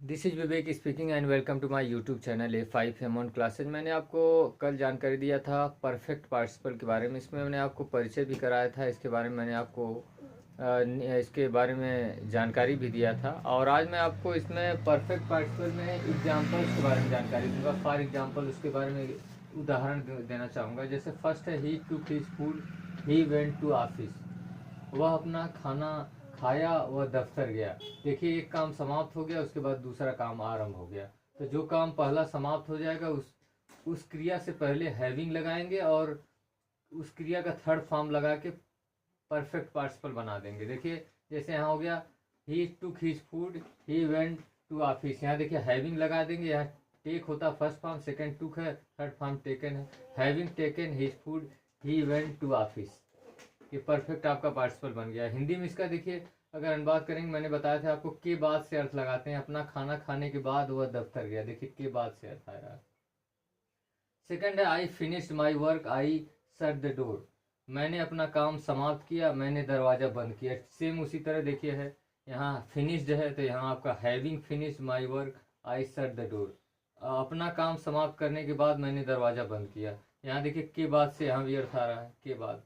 This is Vivek speaking and welcome to my YouTube channel A5 amount classes. मैंने आपको कल जानकारी दिया था परफेक्ट पार्टिसिपल के बारे में। इसमें मैंने आपको परिचय भी कराया था, इसके बारे में मैंने आपको इसके बारे में जानकारी भी दिया था। और आज मैं आपको इसमें परफेक्ट पार्टिसिपल में एग्जाम्पल्स के बारे में जानकारी दूंगा। फॉर एग्जाम्पल उसके बारे में उदाहरण देना चाहूँगा। जैसे फर्स्ट है, he took his food, he went to office. वह अपना खाना खाया, वह दफ्तर गया। देखिए, एक काम समाप्त हो गया, उसके बाद दूसरा काम आरंभ हो गया। तो जो काम पहला समाप्त हो जाएगा उस क्रिया से पहले हैविंग लगाएंगे और उस क्रिया का थर्ड फॉर्म लगा के परफेक्ट पार्टिसिपल बना देंगे। देखिए, जैसे यहाँ हो गया, he took his food, he went to office. यहाँ देखिए हैविंग लगा देंगे। यहाँ टेक होता फर्स्ट फॉर्म, सेकंड टुक है, थर्ड फॉर्म टेकन है। Having taken his food, he went to office. ये परफेक्ट आपका पार्टिसिपल बन गया। हिंदी में इसका देखिए, अगर अनुवाद करेंगे, मैंने बताया था आपको, के बाद से अर्थ लगाते हैं। अपना खाना खाने के बाद वह दफ्तर गया। देखिए, के बाद से अर्थ आया। सेकंड है, I finished my work, I shut the door. मैंने अपना काम समाप्त किया, मैंने दरवाजा बंद किया। सेम उसी तरह देखिए है, यहाँ फिनिश्ड है तो यहाँ आपका having finished my work, I shut the door. अपना काम समाप्त करने के बाद मैंने दरवाजा बंद किया। यहाँ देखिए, के बाद से यहाँ भी अर्थ आ रहा है, के बाद।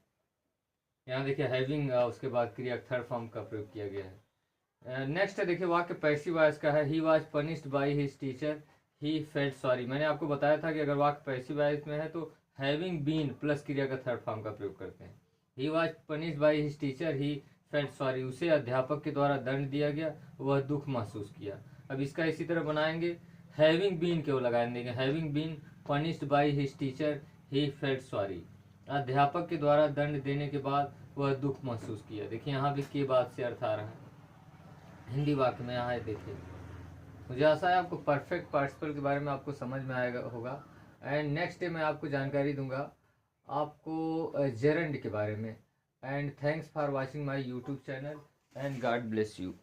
यहाँ देखिए हैविंग, उसके बाद क्रिया थर्ड फॉर्म का प्रयोग किया गया है। नेक्स्ट है, देखिए वाक्य पैसिव वॉइस का है। He was punished by his teacher, he felt sorry. मैंने आपको बताया था कि अगर वाक्य पैसिव वॉइस में है तो हैविंग बीन प्लस क्रिया का थर्ड फॉर्म का प्रयोग करते हैं। He was punished by his teacher, he felt sorry. उसे अध्यापक के द्वारा दंड दिया गया, वह दुख महसूस किया। अब इसका इसी तरह बनाएंगे, हैविंग बीन क्यों लगा देंगे। Having been punished by his teacher, he felt sorry. अध्यापक के द्वारा दंड देने के बाद वह दुख महसूस किया। देखिए, यहाँ भी के बाद से अर्थ आ रहा है। हिंदी वाक्य में यहाँ है, देखिए। मुझे आशा है आपको परफेक्ट पार्टिसिपल के बारे में आपको समझ में आएगा होगा। एंड नेक्स्ट डे मैं आपको जानकारी दूंगा आपको जेरंड के बारे में। And thanks for watching my YouTube channel and God bless you.